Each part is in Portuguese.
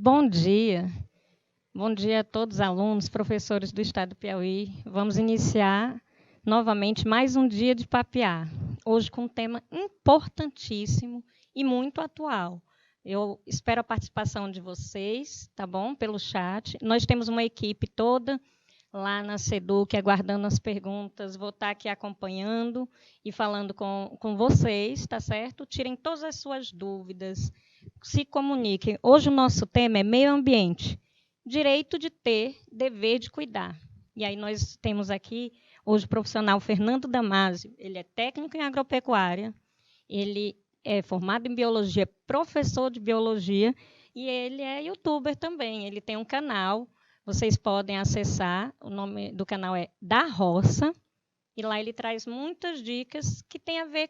Bom dia. Bom dia a todos os alunos, professores do Estado do Piauí. Vamos iniciar novamente mais um dia de papear. Hoje com um tema importantíssimo e muito atual. Eu espero a participação de vocês, tá bom? Pelo chat. Nós temos uma equipe toda lá na SEDUC aguardando as perguntas. Vou estar aqui acompanhando e falando com vocês, tá certo? Tirem todas as suas dúvidas, se comuniquem. Hoje o nosso tema é meio ambiente. Direito de ter, dever de cuidar. E aí nós temos aqui hoje o profissional Fernando Damasio. Ele é técnico em agropecuária, ele é formado em biologia, professor de biologia, e ele é youtuber também. Ele tem um canal, vocês podem acessar, o nome do canal é Da Roça, e lá ele traz muitas dicas que têm a ver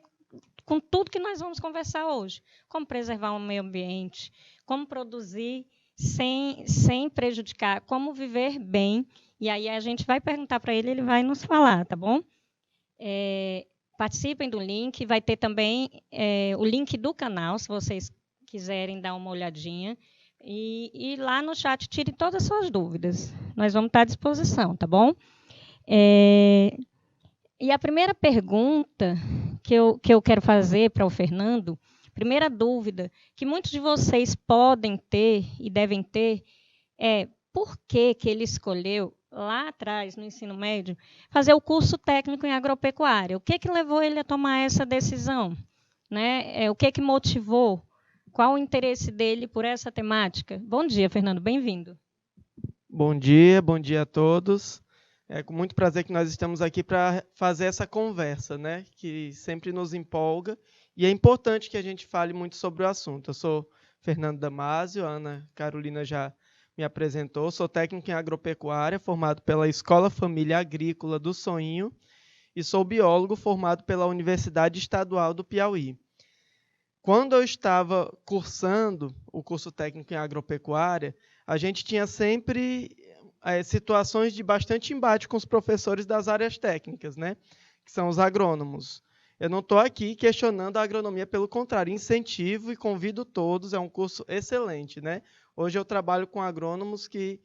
com tudo que nós vamos conversar hoje. Como preservar o meio ambiente, como produzir sem prejudicar, como viver bem. E aí a gente vai perguntar para ele, ele vai nos falar, tá bom? Participem do link, vai ter também o link do canal, se vocês quiserem dar uma olhadinha. E lá no chat tirem todas as suas dúvidas. Nós vamos estar à disposição, tá bom? E a primeira pergunta que eu quero fazer para o Fernando, primeira dúvida que muitos de vocês podem ter e devem ter, é por que ele escolheu, lá atrás, no ensino médio, fazer o curso técnico em agropecuária? O que levou ele a tomar essa decisão? Né? O que motivou? Qual o interesse dele por essa temática? Bom dia, Fernando, bem-vindo. Bom dia a todos. É com muito prazer que nós estamos aqui para fazer essa conversa, né, que sempre nos empolga, e é importante que a gente fale muito sobre o assunto. Eu sou Fernando Damasio, a Ana Carolina já me apresentou, sou técnico em agropecuária, formado pela Escola Família Agrícola do Soinho, e sou biólogo formado pela Universidade Estadual do Piauí. Quando eu estava cursando o curso técnico em agropecuária, a gente tinha sempre situações de bastante embate com os professores das áreas técnicas, né? Que são os agrônomos. Eu não estou aqui questionando a agronomia, pelo contrário, incentivo e convido todos, é um curso excelente, né? Hoje eu trabalho com agrônomos que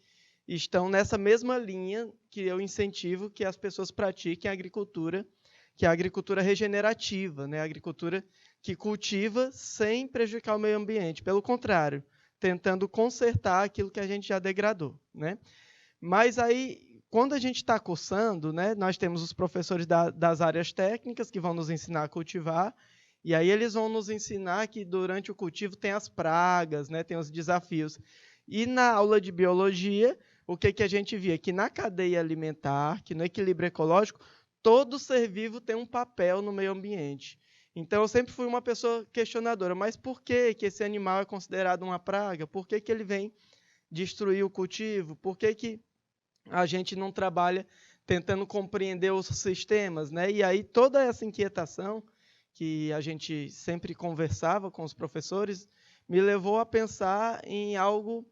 estão nessa mesma linha que eu incentivo que as pessoas pratiquem a agricultura, que é a agricultura regenerativa, né? A agricultura que cultiva sem prejudicar o meio ambiente, pelo contrário, tentando consertar aquilo que a gente já degradou, né? Mas aí, quando a gente está cursando, né, nós temos os professores das áreas técnicas que vão nos ensinar a cultivar, e aí eles vão nos ensinar que durante o cultivo tem as pragas, né, tem os desafios. E na aula de biologia, o que a gente via? Que na cadeia alimentar, que no equilíbrio ecológico, todo ser vivo tem um papel no meio ambiente. Então, eu sempre fui uma pessoa questionadora, mas por que esse animal é considerado uma praga? Por que ele vem destruir o cultivo? Por que a gente não trabalha tentando compreender os sistemas, né? E aí toda essa inquietação que a gente sempre conversava com os professores me levou a pensar em algo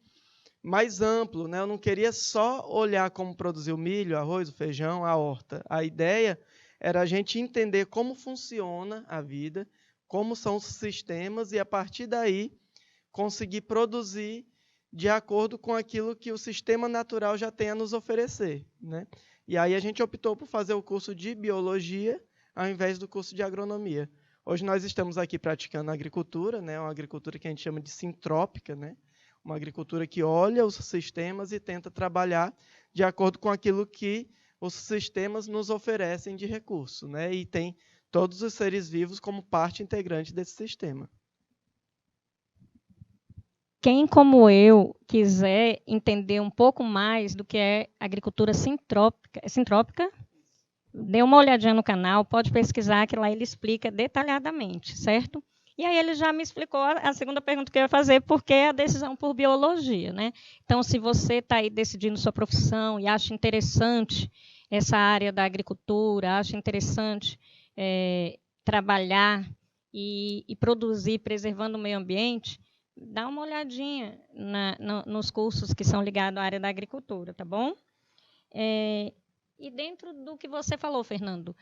mais amplo, né? Eu não queria só olhar como produzir o milho, arroz, o feijão, a horta. A ideia era a gente entender como funciona a vida, como são os sistemas e, a partir daí, conseguir produzir de acordo com aquilo que o sistema natural já tem a nos oferecer, né? E aí a gente optou por fazer o curso de biologia ao invés do curso de agronomia. Hoje nós estamos aqui praticando agricultura, né? Uma agricultura que a gente chama de sintrópica, né? Uma agricultura que olha os sistemas e tenta trabalhar de acordo com aquilo que os sistemas nos oferecem de recurso, né? E tem todos os seres vivos como parte integrante desse sistema. Quem, como eu, quiser entender um pouco mais do que é agricultura sintrópica, dê uma olhadinha no canal, pode pesquisar, que lá ele explica detalhadamente, certo? E aí ele já me explicou a segunda pergunta que eu ia fazer, por que a decisão por biologia, né? Então, se você está aí decidindo sua profissão e acha interessante essa área da agricultura, acha interessante trabalhar e produzir preservando o meio ambiente, dá uma olhadinha nos cursos que são ligados à área da agricultura, tá bom? E dentro do que você falou, Fernando,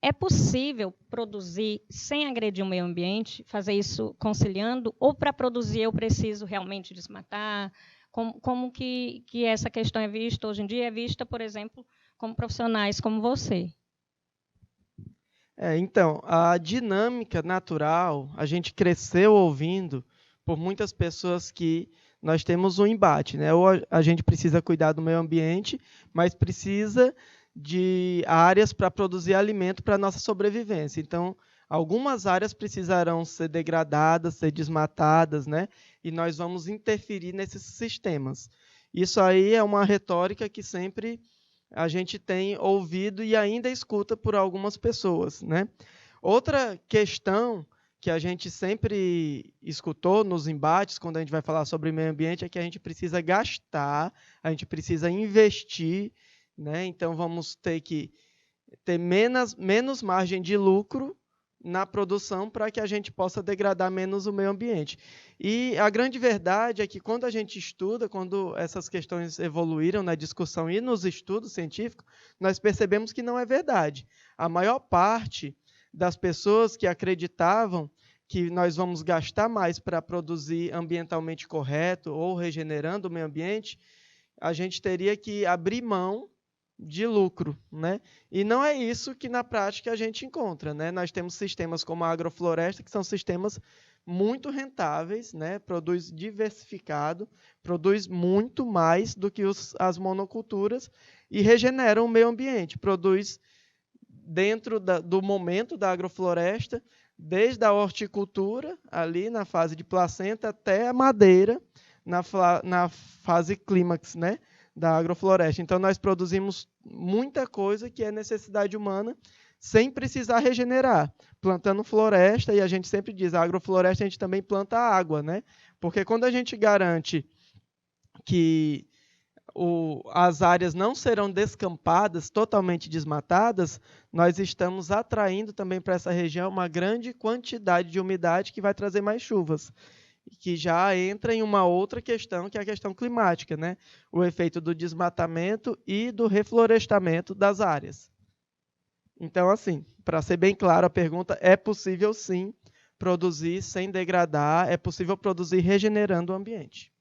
é possível produzir sem agredir o meio ambiente, fazer isso conciliando, ou para produzir eu preciso realmente desmatar? Como que essa questão é vista hoje em dia? É vista, por exemplo, como profissionais como você. Então, a dinâmica natural, a gente cresceu ouvindo por muitas pessoas que nós temos um embate, né? Ou a gente precisa cuidar do meio ambiente, mas precisa de áreas para produzir alimento para a nossa sobrevivência. Então, algumas áreas precisarão ser degradadas, ser desmatadas, né? E nós vamos interferir nesses sistemas. Isso aí é uma retórica que sempre a gente tem ouvido e ainda escuta por algumas pessoas, né? Outra questão que a gente sempre escutou nos embates, quando a gente vai falar sobre meio ambiente, é que a gente precisa gastar, a gente precisa investir, né? Então, vamos ter que ter menos margem de lucro na produção para que a gente possa degradar menos o meio ambiente. E a grande verdade é que quando a gente estuda, quando essas questões evoluíram na discussão e nos estudos científicos, nós percebemos que não é verdade. A maior parte das pessoas que acreditavam que nós vamos gastar mais para produzir ambientalmente correto ou regenerando o meio ambiente, a gente teria que abrir mão de lucro, né? E não é isso que na prática a gente encontra, né? Nós temos sistemas como a agrofloresta, que são sistemas muito rentáveis, né? Produz diversificado, produz muito mais do que as monoculturas e regeneram o meio ambiente, produz dentro do momento da agrofloresta, desde a horticultura, ali na fase de placenta, até a madeira, na fase clímax, né? Da agrofloresta. Então, nós produzimos muita coisa que é necessidade humana sem precisar regenerar. Plantando floresta, e a gente sempre diz, a agrofloresta a gente também planta água, né? Porque quando a gente garante que as áreas não serão descampadas, totalmente desmatadas, nós estamos atraindo também para essa região uma grande quantidade de umidade que vai trazer mais chuvas, que já entra em uma outra questão, que é a questão climática, né? O efeito do desmatamento e do reflorestamento das áreas. Então, assim, para ser bem claro a pergunta, é possível sim produzir sem degradar, é possível produzir regenerando o ambiente.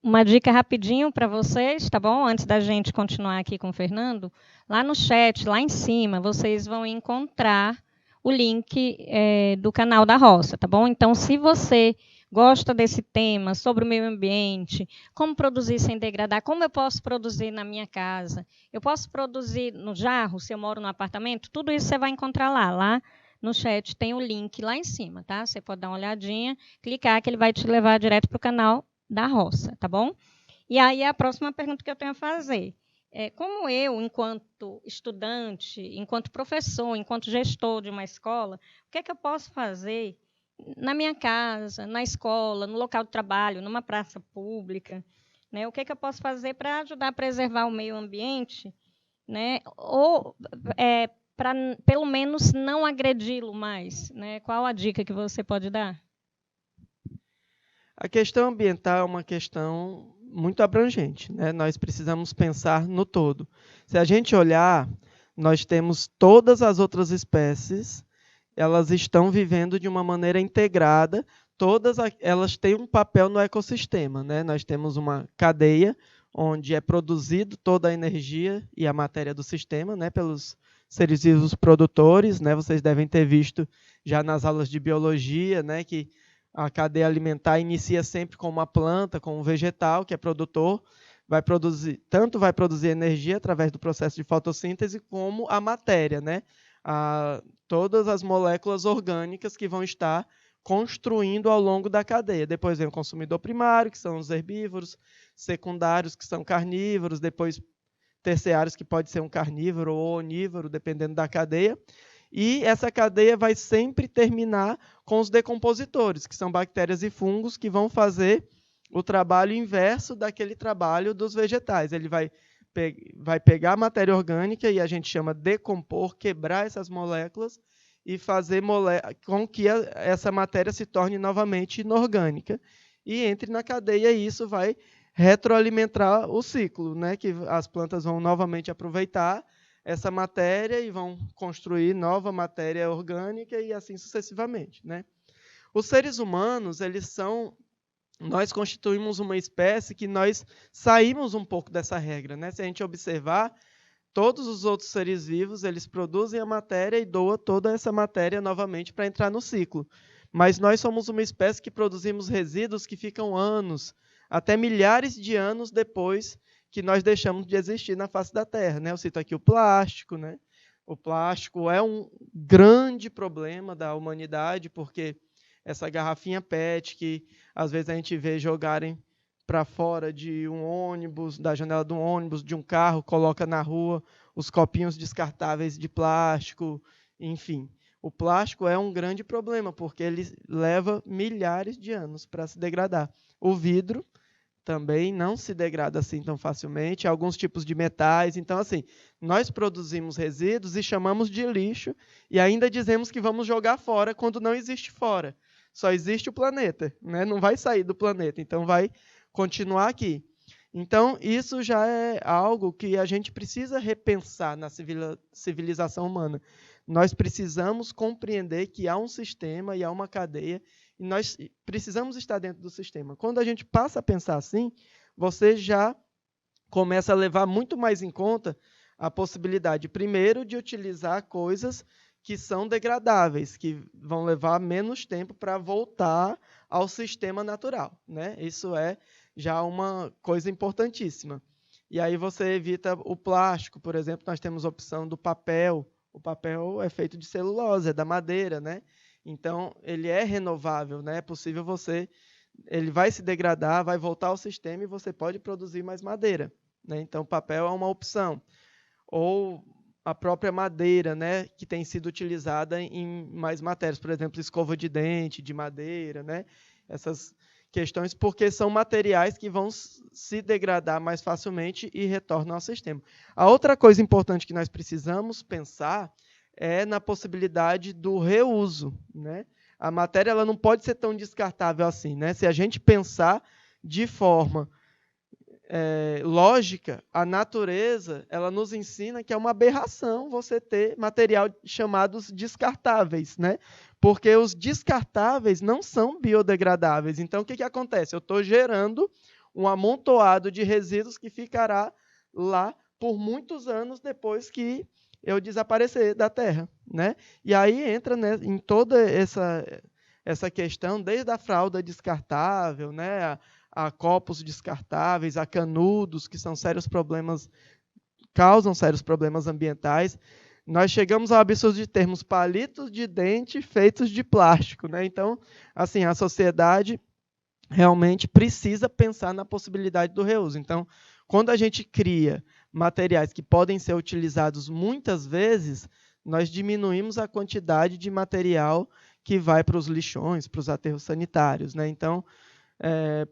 Uma dica rapidinho para vocês, tá bom? Antes da gente continuar aqui com o Fernando, lá no chat, lá em cima, vocês vão encontrar o link do canal da Roça, tá bom? Então, se você gosta desse tema sobre o meio ambiente, como produzir sem degradar, como eu posso produzir na minha casa, eu posso produzir no jarro, se eu moro no apartamento, tudo isso você vai encontrar lá no chat tem o link lá em cima, tá? Você pode dar uma olhadinha, clicar que ele vai te levar direto para o canal da Roça, tá bom? E aí a próxima pergunta que eu tenho a fazer como eu, enquanto estudante, enquanto professor, enquanto gestor de uma escola, o que é que eu posso fazer na minha casa, na escola, no local de trabalho, numa praça pública, né? O que é que eu posso fazer para ajudar a preservar o meio ambiente, né? Ou para, pelo menos, não agredi-lo mais, né? Qual a dica que você pode dar? A questão ambiental é uma questão muito abrangente, né? Nós precisamos pensar no todo. Se a gente olhar, nós temos todas as outras espécies, elas estão vivendo de uma maneira integrada, todas elas têm um papel no ecossistema, né? Nós temos uma cadeia onde é produzido toda a energia e a matéria do sistema, né, pelos seres vivos produtores, né? Vocês devem ter visto já nas aulas de biologia, né, que a cadeia alimentar inicia sempre com uma planta, com um vegetal que é produtor, tanto vai produzir energia através do processo de fotossíntese, como a matéria, né? Todas as moléculas orgânicas que vão estar construindo ao longo da cadeia. Depois vem o consumidor primário, que são os herbívoros, secundários, que são carnívoros, depois terciários, que pode ser um carnívoro ou onívoro, dependendo da cadeia. E essa cadeia vai sempre terminar com os decompositores, que são bactérias e fungos que vão fazer o trabalho inverso daquele trabalho dos vegetais. Ele vai pegar a matéria orgânica, e a gente chama decompor, quebrar essas moléculas e fazer com que essa matéria se torne novamente inorgânica e entre na cadeia, e isso vai retroalimentar o ciclo, né? Que as plantas vão novamente aproveitar essa matéria e vão construir nova matéria orgânica e assim sucessivamente, né? Os seres humanos, eles são nós constituímos uma espécie que nós saímos um pouco dessa regra, né? Se a gente observar, todos os outros seres vivos, eles produzem a matéria e doam toda essa matéria novamente para entrar no ciclo. Mas nós somos uma espécie que produzimos resíduos que ficam anos, até milhares de anos depois que nós deixamos de existir na face da Terra, né? Eu cito aqui o plástico, né? O plástico é um grande problema da humanidade, porque essa garrafinha PET que às vezes a gente vê jogarem para fora de um ônibus, da janela de um ônibus, de um carro, coloca na rua os copinhos descartáveis de plástico, enfim. O plástico é um grande problema, porque ele leva milhares de anos para se degradar. O vidro também não se degrada assim tão facilmente, alguns tipos de metais. Então, assim, nós produzimos resíduos e chamamos de lixo, e ainda dizemos que vamos jogar fora quando não existe fora. Só existe o planeta, né? Não vai sair do planeta, então vai continuar aqui. Então, isso já é algo que a gente precisa repensar na civilização humana. Nós precisamos compreender que há um sistema e há uma cadeia, e nós precisamos estar dentro do sistema. Quando a gente passa a pensar assim, você já começa a levar muito mais em conta a possibilidade, primeiro, de utilizar coisas que são degradáveis, que vão levar menos tempo para voltar ao sistema natural, né? Isso é já uma coisa importantíssima. E aí você evita o plástico, por exemplo, nós temos a opção do papel. O papel é feito de celulose, é da madeira, né? Então, ele é renovável, né? É possível ele vai se degradar, vai voltar ao sistema e você pode produzir mais madeira, né? Então, o papel é uma opção. Ou a própria madeira, né, que tem sido utilizada em mais matérias, por exemplo, escova de dente, de madeira, né? Essas questões, porque são materiais que vão se degradar mais facilmente e retornam ao sistema. A outra coisa importante que nós precisamos pensar é na possibilidade do reuso, né? A matéria ela não pode ser tão descartável assim, né? Se a gente pensar de forma lógica, a natureza ela nos ensina que é uma aberração você ter material chamados descartáveis, né? Porque os descartáveis não são biodegradáveis. Então, o que acontece? Eu estou gerando um amontoado de resíduos que ficará lá por muitos anos depois que eu desaparecer da Terra, né? E aí entra, né, em toda essa questão, desde a fralda descartável, né, a copos descartáveis, a canudos, que são causam sérios problemas ambientais. Nós chegamos ao absurdo de termos palitos de dente feitos de plástico, né? Então, assim, a sociedade realmente precisa pensar na possibilidade do reuso. Então, quando a gente cria materiais que podem ser utilizados muitas vezes, nós diminuímos a quantidade de material que vai para os lixões, para os aterros sanitários, né? Então,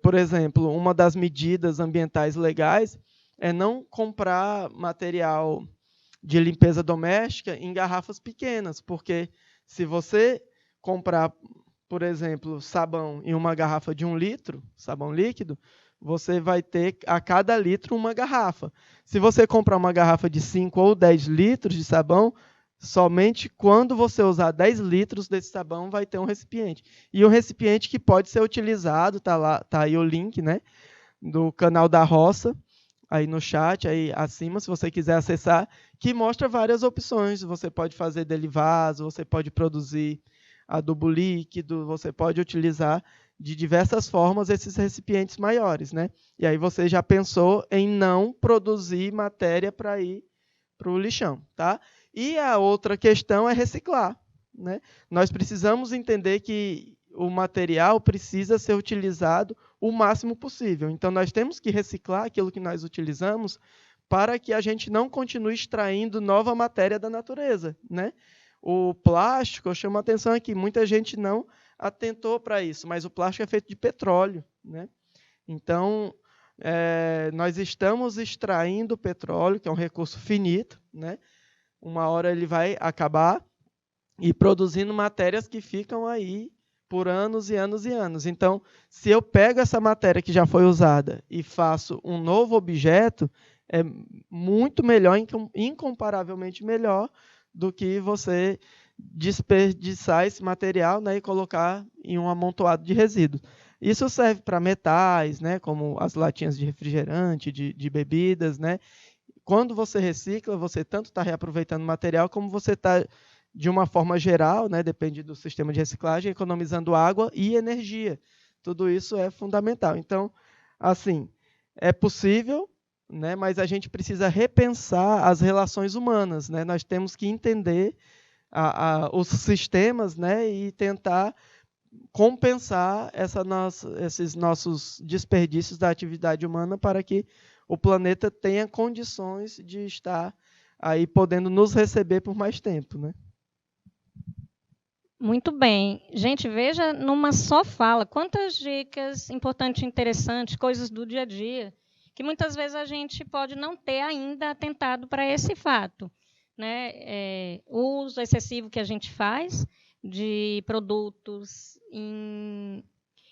por exemplo, uma das medidas ambientais legais é não comprar material de limpeza doméstica em garrafas pequenas, porque se você comprar, por exemplo, sabão em uma garrafa de 1 litro, sabão líquido, você vai ter a cada litro uma garrafa. Se você comprar uma garrafa de 5 ou 10 litros de sabão, somente quando você usar 10 litros desse sabão vai ter um recipiente. E um recipiente que pode ser utilizado, tá aí o link, né, do canal da Roça, aí no chat, aí acima, se você quiser acessar, que mostra várias opções. Você pode fazer dele vaso, você pode produzir adubo líquido, você pode utilizar de diversas formas esses recipientes maiores, né? E aí você já pensou em não produzir matéria para ir para o lixão, tá? E a outra questão é reciclar, né? Nós precisamos entender que o material precisa ser utilizado o máximo possível. Então, nós temos que reciclar aquilo que nós utilizamos para que a gente não continue extraindo nova matéria da natureza, né? O plástico, eu chamo a atenção aqui, muita gente não atentou para isso, mas o plástico é feito de petróleo, né? Então, nós estamos extraindo petróleo, que é um recurso finito, né? Uma hora ele vai acabar, e produzindo matérias que ficam aí por anos e anos e anos. Então, se eu pego essa matéria que já foi usada e faço um novo objeto, é muito melhor, incomparavelmente melhor, do que você desperdiçar esse material, né, e colocar em um amontoado de resíduos. Isso serve para metais, né, como as latinhas de refrigerante, de bebidas, né? Quando você recicla, você tanto está reaproveitando material, como você está, de uma forma geral, né, depende do sistema de reciclagem, economizando água e energia. Tudo isso é fundamental. Então, assim, é possível, né, mas a gente precisa repensar as relações humanas, né? Nós temos que entender os sistemas, né, e tentar compensar esses nossos desperdícios da atividade humana para que o planeta tenha condições de estar aí podendo nos receber por mais tempo, né? Muito bem. Gente, veja numa só fala quantas dicas importantes e interessantes, coisas do dia a dia, que muitas vezes a gente pode não ter ainda atentado para esse fato, né? O uso excessivo que a gente faz de produtos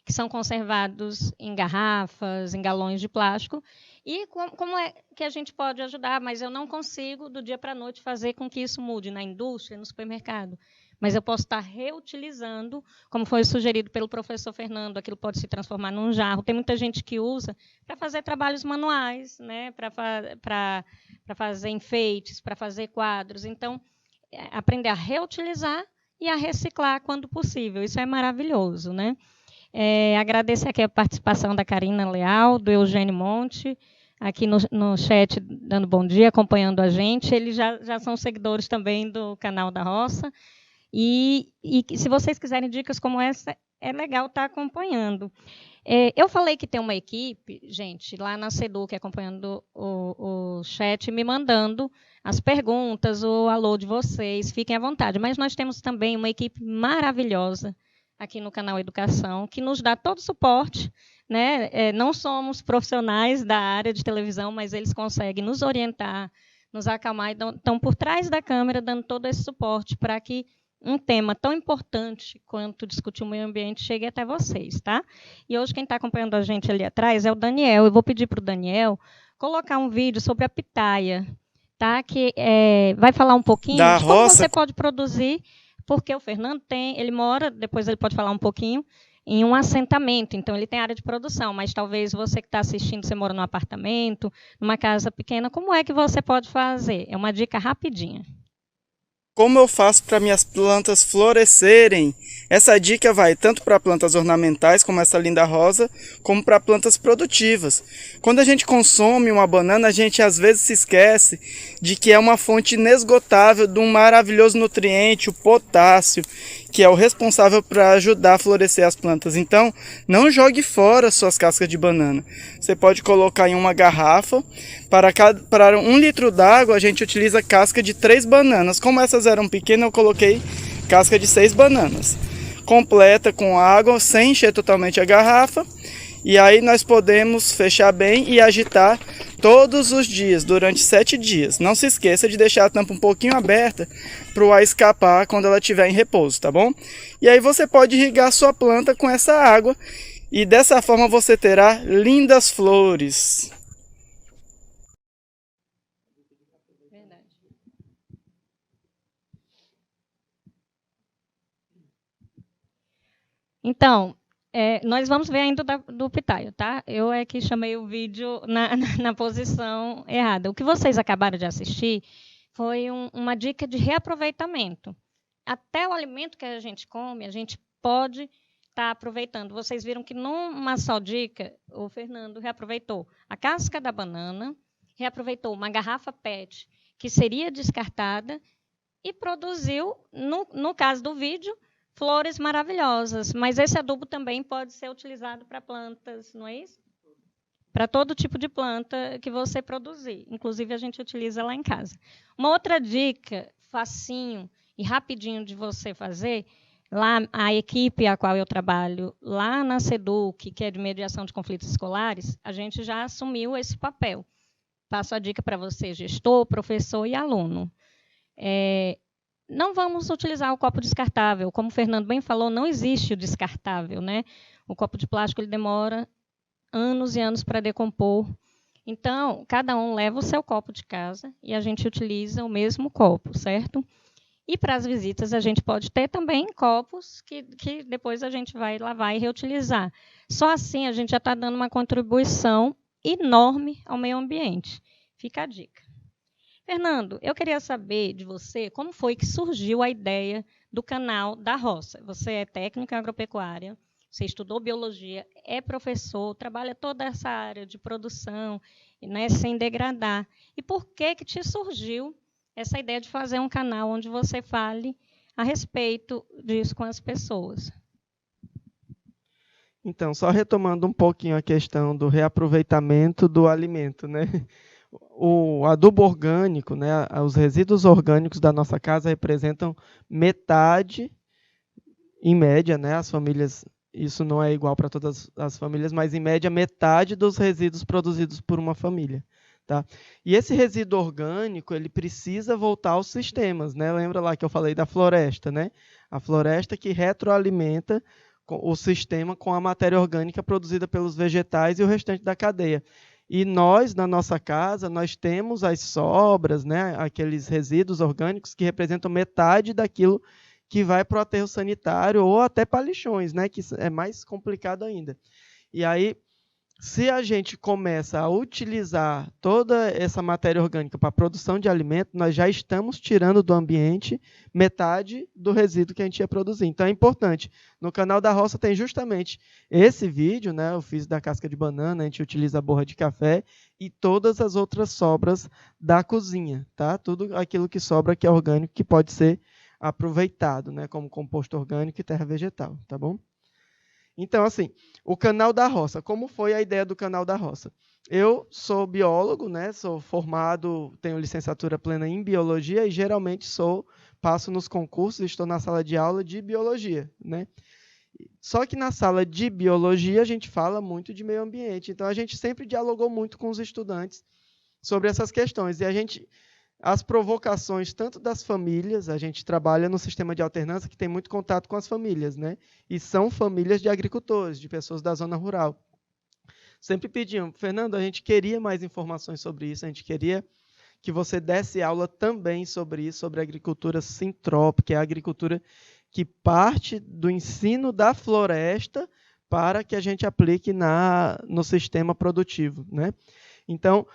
que são conservados em garrafas, em galões de plástico, e como é que a gente pode ajudar, mas eu não consigo, do dia para a noite, fazer com que isso mude na indústria, no supermercado. Mas eu posso estar reutilizando, como foi sugerido pelo professor Fernando, aquilo pode se transformar num jarro. Tem muita gente que usa para fazer trabalhos manuais, né? Para fazer enfeites, para fazer quadros. Então, aprender a reutilizar e a reciclar quando possível. Isso é maravilhoso, né? Agradecer aqui a participação da Karina Leal, do Eugênio Monte, aqui no chat, dando bom dia, acompanhando a gente. Eles já são seguidores também do canal da Roça. E se vocês quiserem dicas como essa, é legal estar acompanhando. Eu falei que tem uma equipe, gente, lá na Seduc, acompanhando o chat, me mandando as perguntas, o alô de vocês, fiquem à vontade. Mas nós temos também uma equipe maravilhosa aqui no canal Educação, que nos dá todo o suporte, né? Não somos profissionais da área de televisão, mas eles conseguem nos orientar, nos acalmar, e estão por trás da câmera dando todo esse suporte para que um tema tão importante quanto discutir o meio ambiente chegue até vocês, tá? E hoje quem está acompanhando a gente ali atrás é o Daniel. Eu vou pedir para o Daniel colocar um vídeo sobre a pitaia, tá? Que vai falar um pouquinho Da de como roça. você pode produzir, porque o Fernando ele mora, depois ele pode falar um pouquinho, em um assentamento, então ele tem área de produção, mas talvez você que está assistindo, você mora num apartamento, numa casa pequena, como é que você pode fazer? É uma dica rapidinha. Como eu faço para minhas plantas florescerem? Essa dica vai tanto para plantas ornamentais, como essa linda rosa, como para plantas produtivas. Quando a gente consome uma banana, a gente às vezes se esquece de que é uma fonte inesgotável de um maravilhoso nutriente, o potássio, que é o responsável para ajudar a florescer as plantas. Então, não jogue fora suas cascas de banana. Você pode colocar em uma garrafa. Para 1 litro d'água, a gente utiliza casca de 3 bananas. Como essas eram pequenas, eu coloquei casca de 6 bananas. Completa com água, sem encher totalmente a garrafa. E aí nós podemos fechar bem e agitar todos os dias, durante 7 dias. Não se esqueça de deixar a tampa um pouquinho aberta para o ar escapar quando ela estiver em repouso, tá bom? E aí você pode irrigar sua planta com essa água e dessa forma você terá lindas flores. Então, nós vamos ver ainda do pitaio, tá? Eu é que chamei o vídeo na posição errada. O que vocês acabaram de assistir foi uma dica de reaproveitamento. Até o alimento que a gente come, a gente pode estar aproveitando. Vocês viram que numa só dica, o Fernando reaproveitou a casca da banana, reaproveitou uma garrafa PET que seria descartada e produziu, no caso do vídeo, flores maravilhosas, mas esse adubo também pode ser utilizado para plantas, não é isso? Para todo tipo de planta que você produzir. Inclusive, a gente utiliza lá em casa. Uma outra dica, facinho e rapidinho de você fazer, lá a equipe a qual eu trabalho, lá na Seduc, que é de mediação de conflitos escolares, a gente já assumiu esse papel. Passo a dica para você, gestor, professor e aluno. Não vamos utilizar o copo descartável. Como o Fernando bem falou, não existe o descartável, né? O copo de plástico ele demora anos e anos para decompor. Então, cada um leva o seu copo de casa e a gente utiliza o mesmo copo, certo? E para as visitas a gente pode ter também copos que depois a gente vai lavar e reutilizar. Só assim a gente já está dando uma contribuição enorme ao meio ambiente. Fica a dica. Fernando, eu queria saber de você como foi que surgiu a ideia do canal da roça. Você é técnico em agropecuária, você estudou biologia, é professor, trabalha toda essa área de produção, né, sem degradar. E por que te surgiu essa ideia de fazer um canal onde você fale a respeito disso com as pessoas? Então, só retomando um pouquinho a questão do reaproveitamento do alimento, né? O adubo orgânico, né, os resíduos orgânicos da nossa casa representam metade, em média, né, as famílias, isso não é igual para todas as famílias, mas em média metade dos resíduos produzidos por uma família. Tá? E esse resíduo orgânico ele precisa voltar aos sistemas. Né? Lembra lá que eu falei da floresta? Né? A floresta que retroalimenta o sistema com a matéria orgânica produzida pelos vegetais e o restante da cadeia. E nós, na nossa casa, nós temos as sobras, né, aqueles resíduos orgânicos que representam metade daquilo que vai para o aterro sanitário ou até para lixões, né, que é mais complicado ainda. E aí, se a gente começa a utilizar toda essa matéria orgânica para a produção de alimento, nós já estamos tirando do ambiente metade do resíduo que a gente ia produzir. Então é importante. No canal da roça tem justamente esse vídeo, né? Eu fiz da casca de banana, a gente utiliza a borra de café e todas as outras sobras da cozinha, tá? Tudo aquilo que sobra que é orgânico que pode ser aproveitado, né? Como composto orgânico e terra vegetal, tá bom? Então, assim, o canal da roça. Como foi a ideia do canal da roça? Eu sou biólogo, né? Sou formado, tenho licenciatura plena em biologia e geralmente passo nos concursos, estou na sala de aula de biologia, né? Só que na sala de biologia a gente fala muito de meio ambiente, então a gente sempre dialogou muito com os estudantes sobre essas questões e as provocações tanto das famílias, a gente trabalha no sistema de alternância que tem muito contato com as famílias, né? E são famílias de agricultores, de pessoas da zona rural. Sempre pediam, Fernando, a gente queria mais informações sobre isso, a gente queria que você desse aula também sobre isso, sobre a agricultura sintrópica, que é a agricultura que parte do ensino da floresta para que a gente aplique no sistema produtivo, né? Então,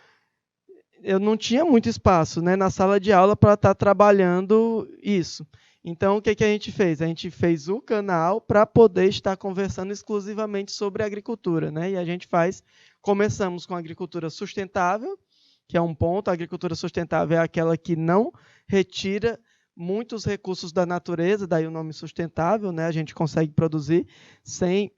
eu não tinha muito espaço, né, na sala de aula para estar trabalhando isso. Então, o que a gente fez? A gente fez o canal para poder estar conversando exclusivamente sobre agricultura. Né? E começamos com a agricultura sustentável, que é um ponto. A agricultura sustentável é aquela que não retira muitos recursos da natureza, daí o nome sustentável, né? A gente consegue produzir sem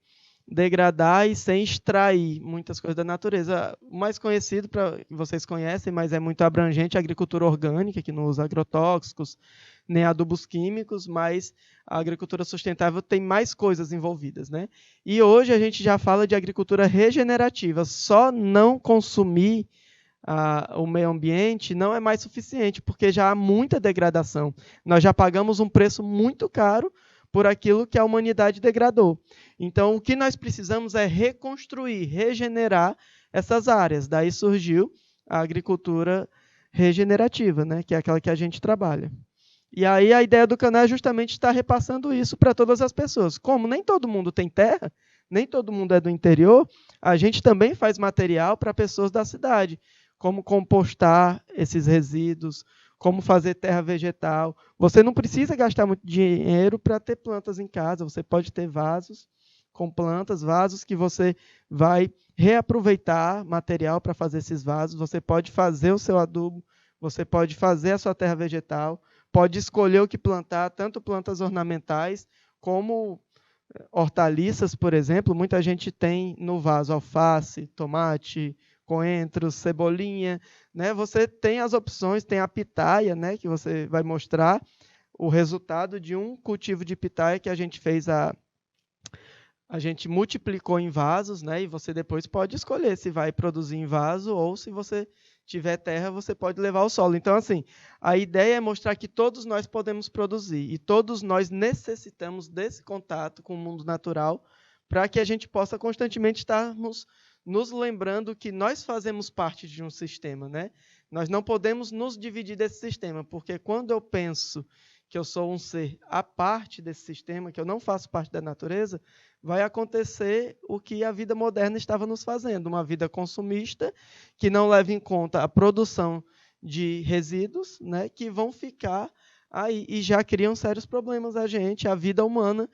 degradar e sem extrair muitas coisas da natureza. O mais conhecido, vocês conhecem, mas é muito abrangente, é a agricultura orgânica, que não usa agrotóxicos, nem adubos químicos, mas a agricultura sustentável tem mais coisas envolvidas. Né? E hoje a gente já fala de agricultura regenerativa. Só não consumir o meio ambiente não é mais suficiente, porque já há muita degradação. Nós já pagamos um preço muito caro por aquilo que a humanidade degradou. Então, o que nós precisamos é reconstruir, regenerar essas áreas. Daí surgiu a agricultura regenerativa, né, que é aquela que a gente trabalha. E aí a ideia do canal é justamente estar repassando isso para todas as pessoas. Como nem todo mundo tem terra, nem todo mundo é do interior, a gente também faz material para pessoas da cidade, como compostar esses resíduos, como fazer terra vegetal. Você não precisa gastar muito dinheiro para ter plantas em casa. Você pode ter vasos com plantas, vasos que você vai reaproveitar material para fazer esses vasos. Você pode fazer o seu adubo, você pode fazer a sua terra vegetal, pode escolher o que plantar, tanto plantas ornamentais como hortaliças, por exemplo. Muita gente tem no vaso alface, tomate, coentros, cebolinha, né? Você tem as opções, tem a pitaia, né? Que você vai mostrar o resultado de um cultivo de pitaia que a gente fez a gente multiplicou em vasos, né? E você depois pode escolher se vai produzir em vaso ou se você tiver terra, você pode levar ao solo. Então, assim, a ideia é mostrar que todos nós podemos produzir e todos nós necessitamos desse contato com o mundo natural para que a gente possa constantemente estarmos nos lembrando que nós fazemos parte de um sistema, né? Nós não podemos nos dividir desse sistema, porque quando eu penso que eu sou um ser à parte desse sistema, que eu não faço parte da natureza, vai acontecer o que a vida moderna estava nos fazendo, uma vida consumista, que não leva em conta a produção de resíduos, né, que vão ficar aí e já criam sérios problemas a gente. A vida humana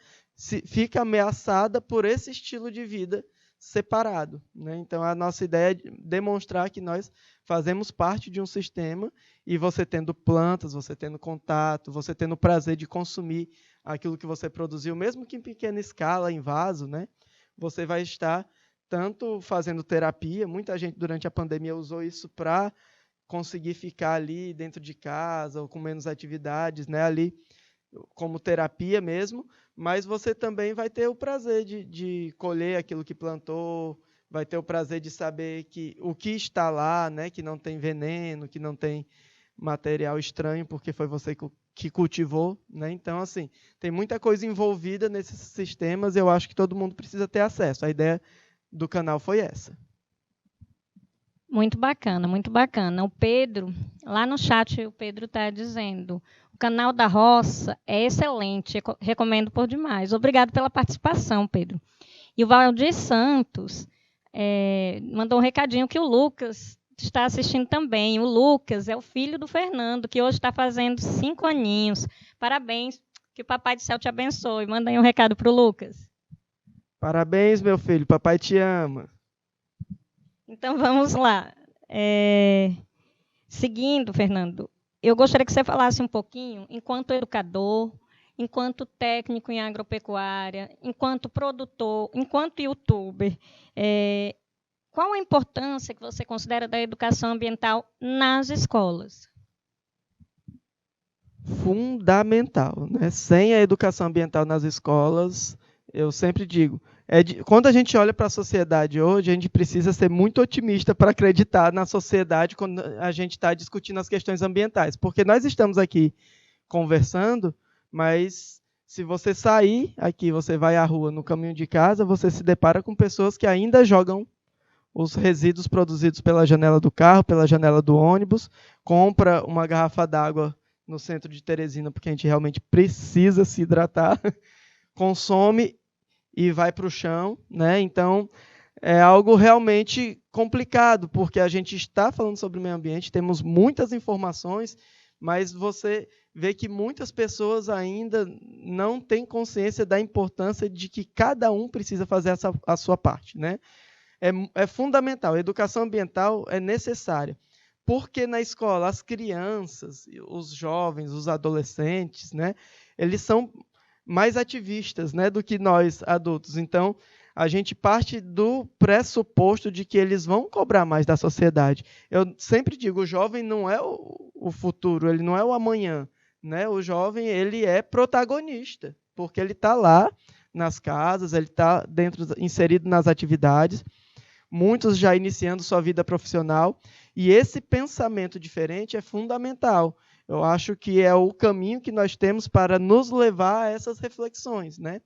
fica ameaçada por esse estilo de vida separado, né? Então, a nossa ideia é demonstrar que nós fazemos parte de um sistema e você tendo plantas, você tendo contato, você tendo o prazer de consumir aquilo que você produziu, mesmo que em pequena escala, em vaso, né? Você vai estar tanto fazendo terapia, muita gente durante a pandemia usou isso para conseguir ficar ali dentro de casa ou com menos atividades, né? Ali como terapia mesmo, mas você também vai ter o prazer de colher aquilo que plantou, vai ter o prazer de saber que o que está lá, né, que não tem veneno, que não tem material estranho, porque foi você que cultivou, né? Então, assim, tem muita coisa envolvida nesses sistemas e eu acho que todo mundo precisa ter acesso. A ideia do canal foi essa. Muito bacana, muito bacana. O Pedro, lá no chat, o Pedro está dizendo: o canal da Roça é excelente, recomendo por demais. Obrigado pela participação, Pedro. E o Valdir Santos mandou um recadinho que o Lucas está assistindo também. O Lucas é o filho do Fernando, que hoje está fazendo 5 aninhos. Parabéns, que o Papai do Céu te abençoe. Manda aí um recado para o Lucas. Parabéns, meu filho, papai te ama. Então, vamos lá. Seguindo, Fernando, eu gostaria que você falasse um pouquinho, enquanto educador, enquanto técnico em agropecuária, enquanto produtor, enquanto youtuber, qual a importância que você considera da educação ambiental nas escolas? Fundamental, né? Sem a educação ambiental nas escolas, eu sempre digo, quando a gente olha para a sociedade hoje, a gente precisa ser muito otimista para acreditar na sociedade quando a gente está discutindo as questões ambientais, porque nós estamos aqui conversando, mas se você sair aqui, você vai à rua no caminho de casa, você se depara com pessoas que ainda jogam os resíduos produzidos pela janela do carro, pela janela do ônibus, compra uma garrafa d'água no centro de Teresina, porque a gente realmente precisa se hidratar, consome e vai para o chão, né? Então, é algo realmente complicado, porque a gente está falando sobre o meio ambiente, temos muitas informações, mas você vê que muitas pessoas ainda não têm consciência da importância de que cada um precisa fazer a sua parte, né? É fundamental, a educação ambiental é necessária, porque na escola as crianças, os jovens, os adolescentes, né, eles são mais ativistas, né, do que nós adultos. Então, a gente parte do pressuposto de que eles vão cobrar mais da sociedade. Eu sempre digo, o jovem não é o futuro, ele não é o amanhã, né? O jovem, ele é protagonista, porque ele está lá nas casas, ele está inserido nas atividades, muitos já iniciando sua vida profissional, e esse pensamento diferente é fundamental. Eu acho que é o caminho que nós temos para nos levar a essas reflexões, né?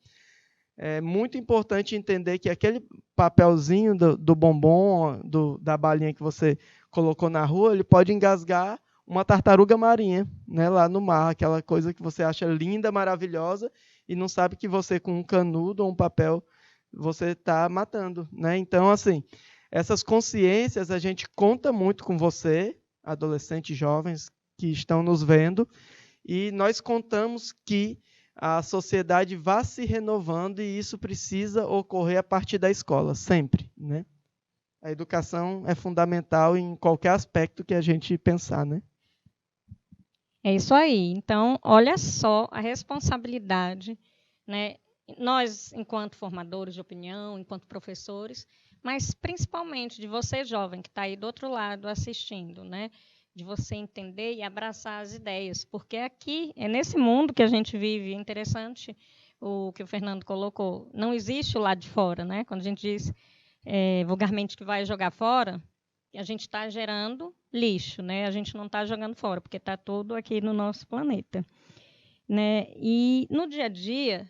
É muito importante entender que aquele papelzinho do bombom, da balinha que você colocou na rua, ele pode engasgar uma tartaruga marinha, né, lá no mar, aquela coisa que você acha linda, maravilhosa, e não sabe que você, com um canudo ou um papel, você está matando, né? Então, assim, essas consciências, a gente conta muito com você, adolescentes, jovens, que estão nos vendo, e nós contamos que a sociedade vá se renovando e isso precisa ocorrer a partir da escola, sempre, né? A educação é fundamental em qualquer aspecto que a gente pensar, né? É isso aí. Então, olha só a responsabilidade, né? Nós, enquanto formadores de opinião, enquanto professores, mas principalmente de você, jovem, que está aí do outro lado assistindo, né? De você entender e abraçar as ideias, porque aqui, é nesse mundo que a gente vive, é interessante o que o Fernando colocou, não existe o lado de fora, né? Quando a gente diz vulgarmente que vai jogar fora, a gente está gerando lixo, né? A gente não está jogando fora, porque está tudo aqui no nosso planeta, né? E no dia a dia,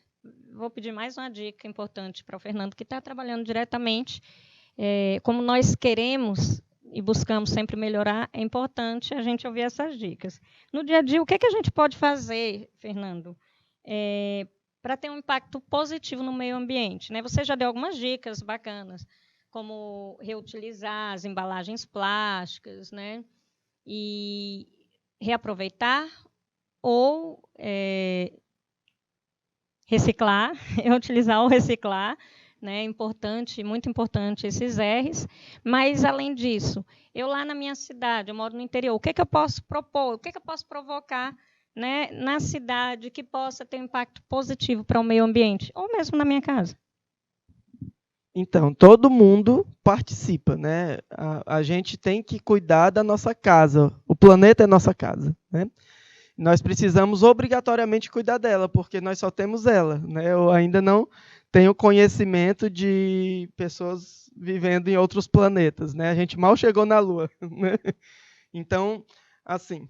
vou pedir mais uma dica importante para o Fernando, que está trabalhando diretamente, como nós queremos e buscamos sempre melhorar, é importante a gente ouvir essas dicas. No dia a dia, o que a gente pode fazer, Fernando, para ter um impacto positivo no meio ambiente, né? Você já deu algumas dicas bacanas, como reutilizar as embalagens plásticas, né? E reaproveitar ou reciclar, reutilizar ou reciclar, né? Importante, muito importante esses R's. Mas, além disso, eu lá na minha cidade, eu moro no interior, o que eu posso propor, o que eu posso provocar, né, na cidade que possa ter um impacto positivo para o meio ambiente, ou mesmo na minha casa? Então, todo mundo participa, né? A gente tem que cuidar da nossa casa. O planeta é nossa casa, né? Nós precisamos obrigatoriamente cuidar dela, porque nós só temos ela, né? Eu ainda não tenho conhecimento de pessoas vivendo em outros planetas, né? A gente mal chegou na Lua, né? Então, assim,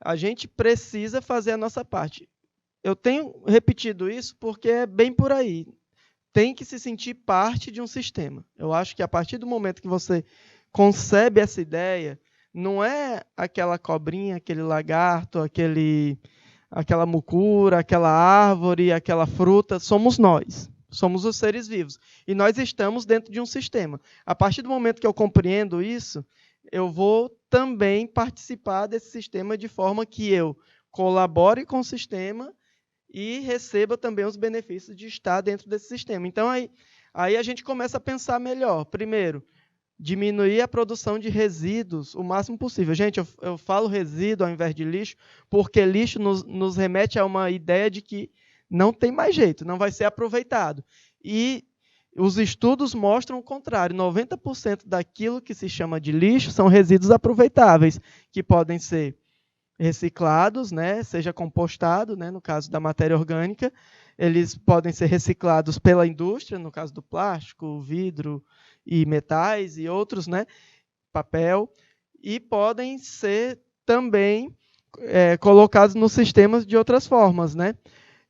a gente precisa fazer a nossa parte. Eu tenho repetido isso porque é bem por aí. Tem que se sentir parte de um sistema. Eu acho que a partir do momento que você concebe essa ideia, não é aquela cobrinha, aquele lagarto, aquela mucura, aquela árvore, aquela fruta. Somos nós. Somos os seres vivos. E nós estamos dentro de um sistema. A partir do momento que eu compreendo isso, eu vou também participar desse sistema de forma que eu colabore com o sistema e receba também os benefícios de estar dentro desse sistema. Então, aí a gente começa a pensar melhor. Primeiro, diminuir a produção de resíduos o máximo possível. Gente, eu falo resíduo ao invés de lixo, porque lixo nos remete a uma ideia de que não tem mais jeito, não vai ser aproveitado. E os estudos mostram o contrário. 90% daquilo que se chama de lixo são resíduos aproveitáveis, que podem ser reciclados, né, seja compostado, né, no caso da matéria orgânica, eles podem ser reciclados pela indústria, no caso do plástico, vidro e metais e outros, né, papel, e podem ser também colocados nos sistemas de outras formas, né?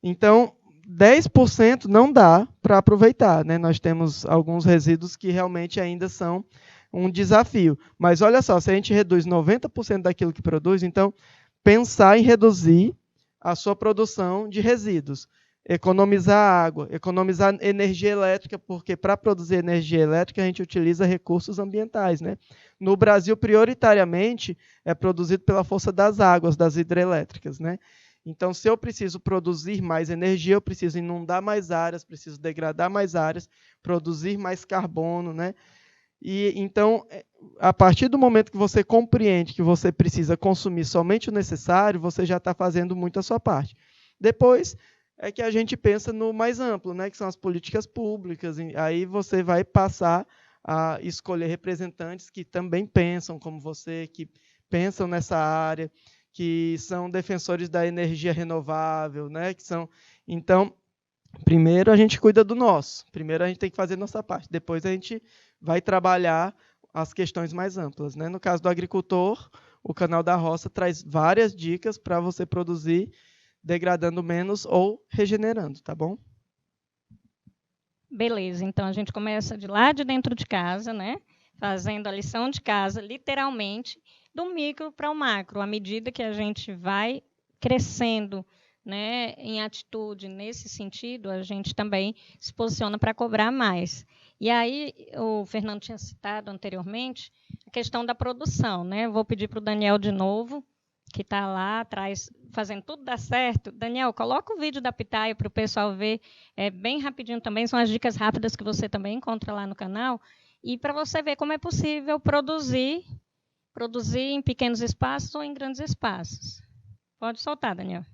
Então, 10% não dá para aproveitar, né? Nós temos alguns resíduos que realmente ainda são um desafio. Mas olha só, se a gente reduz 90% daquilo que produz, então pensar em reduzir a sua produção de resíduos, economizar água, economizar energia elétrica, porque para produzir energia elétrica a gente utiliza recursos ambientais, né? No Brasil, prioritariamente, é produzido pela força das águas, das hidrelétricas, né? Então, se eu preciso produzir mais energia, eu preciso inundar mais áreas, preciso degradar mais áreas, produzir mais carbono, né? E então, a partir do momento que você compreende que você precisa consumir somente o necessário, você já está fazendo muito a sua parte. Depois é que a gente pensa no mais amplo, né, que são as políticas públicas. Aí você vai passar a escolher representantes que também pensam como você, que pensam nessa área, que são defensores da energia renovável, né, que são... Então, primeiro a gente cuida do nosso, primeiro a gente tem que fazer a nossa parte, depois a gente vai trabalhar as questões mais amplas, né? No caso do agricultor, o Canal da Roça traz várias dicas para você produzir degradando menos ou regenerando, tá bom? Beleza, então a gente começa de lá de dentro de casa, né? Fazendo a lição de casa, literalmente, do micro para o macro, à medida que a gente vai crescendo, né, em atitude nesse sentido, a gente também se posiciona para cobrar mais. E aí, o Fernando tinha citado anteriormente a questão da produção, né? Vou pedir para o Daniel de novo, que está lá atrás, fazendo tudo dar certo. Daniel, coloca o vídeo da pitaia para o pessoal ver, bem rapidinho também, são as dicas rápidas que você também encontra lá no canal, e para você ver como é possível produzir em pequenos espaços ou em grandes espaços. Pode soltar, Daniel.